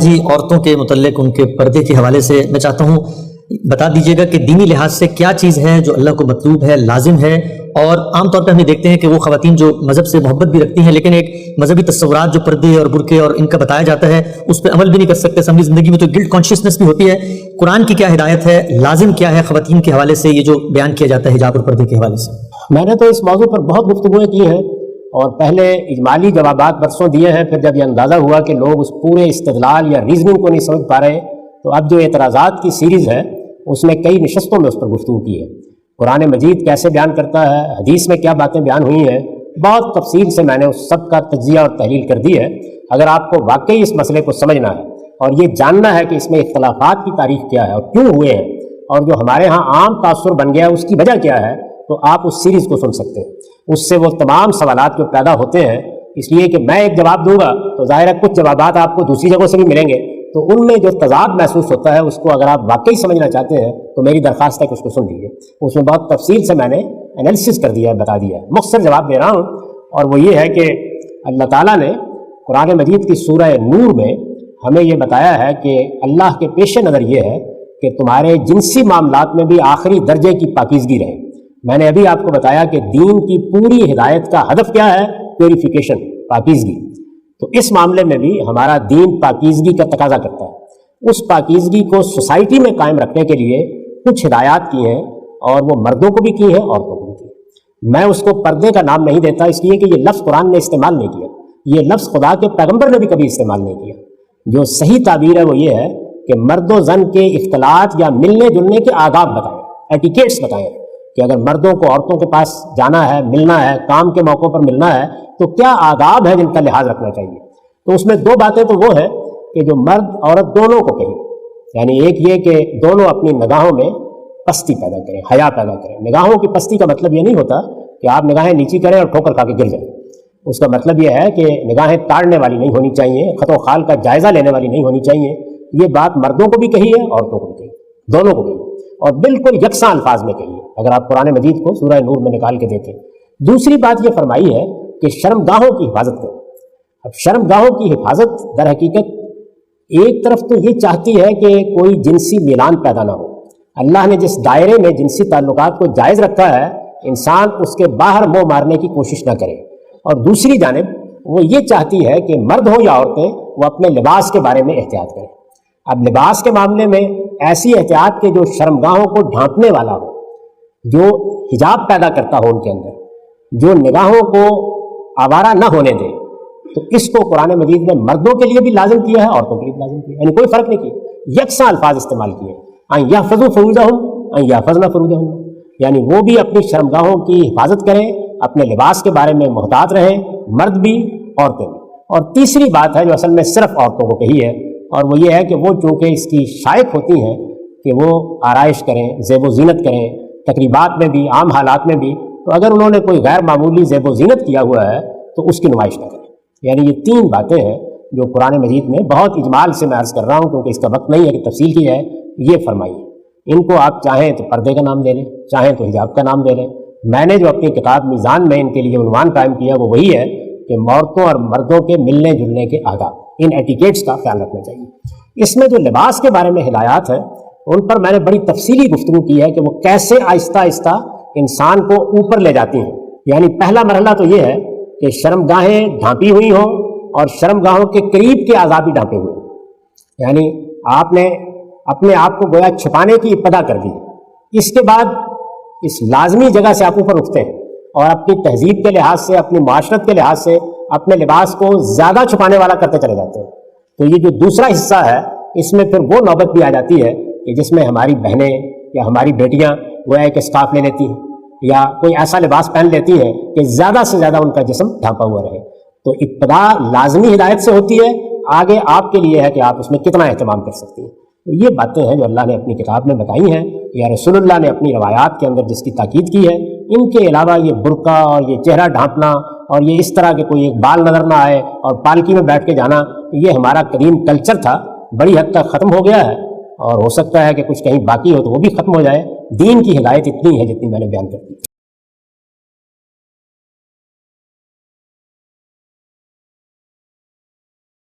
جی عورتوں کے متعلق ان کے پردے کے حوالے سے میں چاہتا ہوں بتا دیجیے گا کہ دینی لحاظ سے کیا چیز ہے جو اللہ کو مطلوب ہے، لازم ہے، اور عام طور پہ ہم یہ دیکھتے ہیں کہ وہ خواتین جو مذہب سے محبت بھی رکھتی ہیں لیکن ایک مذہبی تصورات جو پردے اور برقعے اور ان کا بتایا جاتا ہے اس پہ عمل بھی نہیں کر سکتے، اپنی زندگی میں تو گلٹ کانشیسنس بھی ہوتی ہے۔ قرآن کی کیا ہدایت ہے، لازم کیا ہے خواتین کے حوالے سے یہ جو بیان کیا جاتا ہے حجاب اور پردے کے حوالے سے؟ میں نے تو اس موضوع پر بہت گفتگویں کی ہیں اور پہلے اجمالی جوابات برسوں دیے ہیں، پھر جب یہ اندازہ ہوا کہ لوگ اس پورے استدلال یا ریزننگ کو نہیں سمجھ پا رہے تو اب جو اعتراضات کی سیریز ہے اس میں کئی نشستوں میں اس پر گفتگو کی ہے۔ قرآن مجید کیسے بیان کرتا ہے، حدیث میں کیا باتیں بیان ہوئی ہیں، بہت تفصیل سے میں نے اس سب کا تجزیہ اور تحلیل کر دی ہے۔ اگر آپ کو واقعی اس مسئلے کو سمجھنا ہے اور یہ جاننا ہے کہ اس میں اختلافات کی تاریخ کیا ہے اور کیوں ہوئے ہیں اور جو ہمارے ہاں عام تاثر بن گیا ہے اس کی وجہ کیا ہے، تو آپ اس سیریز کو سن سکتے ہیں۔ اس سے وہ تمام سوالات جو پیدا ہوتے ہیں، اس لیے کہ میں ایک جواب دوں گا تو ظاہر ہے کچھ جوابات آپ کو دوسری جگہوں سے بھی ملیں گے، تو ان میں جو تضاد محسوس ہوتا ہے اس کو اگر آپ واقعی سمجھنا چاہتے ہیں تو میری درخواست ہے کہ اس کو سن لیجیے۔ اس میں بہت تفصیل سے میں نے انالیسس کر دیا ہے، بتا دیا ہے، مختصر جواب دے رہا ہوں، اور وہ یہ ہے کہ اللہ تعالیٰ نے قرآن مجید کی سورہ نور میں ہمیں یہ بتایا ہے کہ اللہ کے پیش نظر یہ ہے کہ تمہارے جنسی معاملات میں بھی آخری درجے کی پاکیزگی رہے۔ میں نے ابھی آپ کو بتایا کہ دین کی پوری ہدایت کا ہدف کیا ہے، پیوریفیکیشن، پاکیزگی، تو اس معاملے میں بھی ہمارا دین پاکیزگی کا تقاضا کرتا ہے۔ اس پاکیزگی کو سوسائٹی میں قائم رکھنے کے لیے کچھ ہدایات کی ہیں، اور وہ مردوں کو بھی کی ہیں، عورتوں کو بھی کی ہیں۔ میں اس کو پردے کا نام نہیں دیتا اس لیے کہ یہ لفظ قرآن نے استعمال نہیں کیا، یہ لفظ خدا کے پیغمبر نے بھی کبھی استعمال نہیں کیا۔ جو صحیح تعبیر ہے وہ یہ ہے کہ مرد و زن کے اختلاط یا ملنے جلنے کے آداب بتائیں، ایٹیکیٹس بتائیں، کہ اگر مردوں کو عورتوں کے پاس جانا ہے، ملنا ہے، کام کے موقعوں پر ملنا ہے تو کیا آداب ہے جن کا لحاظ رکھنا چاہیے۔ تو اس میں دو باتیں تو وہ ہے کہ جو مرد عورت دونوں کو کہیں، یعنی ایک یہ کہ دونوں اپنی نگاہوں میں پستی پیدا کریں، حیا پیدا کریں۔ نگاہوں کی پستی کا مطلب یہ نہیں ہوتا کہ آپ نگاہیں نیچی کریں اور ٹھوکر کھا کے گر جائیں۔ اس کا مطلب یہ ہے کہ نگاہیں تاڑنے والی نہیں ہونی چاہیے، خط و خال کا جائزہ لینے والی نہیں ہونی چاہیے۔ یہ بات مردوں کو بھی کہی ہے، عورتوں کو بھی کہی، دونوں کو کہی، اور بالکل یکساں الفاظ میں کہی ہے اگر آپ قرآن مجید کو سورہ نور میں نکال کے دیکھیں۔ دوسری بات یہ فرمائی ہے کہ شرمگاہوں کی حفاظت کریں۔ اب شرمگاہوں کی حفاظت در حقیقت ایک طرف تو یہ چاہتی ہے کہ کوئی جنسی میلان پیدا نہ ہو۔ اللہ نے جس دائرے میں جنسی تعلقات کو جائز رکھا ہے، انسان اس کے باہر منہ مارنے کی کوشش نہ کرے، اور دوسری جانب وہ یہ چاہتی ہے کہ مرد ہو یا عورتیں وہ اپنے لباس کے بارے میں احتیاط کریں۔ اب لباس کے معاملے میں ایسی احتیاط کہ جو شرمگاہوں کو ڈھانپنے والا ہو، جو حجاب پیدا کرتا ہو ان کے اندر، جو نگاہوں کو آوارہ نہ ہونے دے، تو اس کو قرآن مجید میں مردوں کے لیے بھی لازم کیا ہے، عورتوں کے لیے بھی لازم کیا ہے، یعنی کوئی فرق نہیں کیا، یکساں الفاظ استعمال کیے، ان یحفظوا فروجہم ان یحفظن فروجہم، یعنی وہ بھی اپنی شرمگاہوں کی حفاظت کریں، اپنے لباس کے بارے میں محتاط رہیں، مرد بھی عورتیں بھی۔ اور تیسری بات ہے جو اصل میں صرف عورتوں کو کہی ہے، اور وہ یہ ہے کہ وہ چونکہ اس کی شائق ہوتی ہیں کہ وہ آرائش کریں، زیب و زینت کریں، تقریبات میں بھی، عام حالات میں بھی، تو اگر انہوں نے کوئی غیر معمولی زیب و زینت کیا ہوا ہے تو اس کی نمائش نہ کریں۔ یعنی یہ تین باتیں ہیں جو قرآن مجید میں بہت اجمال سے میں عرض کر رہا ہوں کیونکہ اس کا وقت نہیں ہے کہ تفصیل کی جائے، یہ فرمائی ہے۔ ان کو آپ چاہیں تو پردے کا نام دے لیں، چاہیں تو حجاب کا نام دے لیں۔ میں نے جو اپنی کتاب میزان میں ان کے لیے عنوان قائم کیا وہ وہی ہے کہ عورتوں اور مردوں کے ملنے جلنے کے آداب، ان ایٹیکیٹس کا خیال رکھنا چاہیے۔ اس میں جو لباس کے بارے میں ہدایات ہیں ان پر میں نے بڑی تفصیلی گفتگو کی ہے کہ وہ کیسے آہستہ آہستہ انسان کو اوپر لے جاتی ہیں۔ یعنی پہلا مرحلہ تو یہ ہے کہ شرمگاہیں ڈھانپی ہوئی ہوں اور شرمگاہوں کے قریب کے اعضاء بھی ڈھانپے ہوئے ہوں، یعنی آپ نے اپنے آپ کو گویا چھپانے کی ابتدا کر دی۔ اس کے بعد اس لازمی جگہ سے آپ اوپر اٹھتے ہیں اور اپنی تہذیب کے لحاظ سے، اپنی معاشرت کے لحاظ سے اپنے لباس کو زیادہ چھپانے والا کرتے چلے جاتے ہیں۔ تو یہ جو دوسرا حصہ ہے اس میں پھر وہ نوبت بھی آ جاتی ہے کہ جس میں ہماری بہنیں یا ہماری بیٹیاں گویا ایک اسکارف لے لیتی ہیں یا کوئی ایسا لباس پہن لیتی ہیں کہ زیادہ سے زیادہ ان کا جسم ڈھانپا ہوا رہے۔ تو ابتدا لازمی ہدایت سے ہوتی ہے، آگے آپ کے لیے ہے کہ آپ اس میں کتنا اہتمام کر سکتی ہیں۔ تو یہ باتیں ہیں جو اللہ نے اپنی کتاب میں بتائی ہیں یا رسول اللہ نے اپنی روایات کے اندر جس کی تاکید کی ہے۔ ان کے علاوہ یہ برقع اور یہ چہرہ ڈھانپنا اور یہ اس طرح کے کوئی ایک بال نظر نہ آئے اور پالکی میں بیٹھ کے جانا، یہ ہمارا قدیم کلچر تھا، بڑی حد تک ختم ہو گیا ہے، اور ہو سکتا ہے کہ کچھ کہیں باقی ہو تو وہ بھی ختم ہو جائے۔ دین کی ہدایت اتنی ہے جتنی میں نے بیان کر دی۔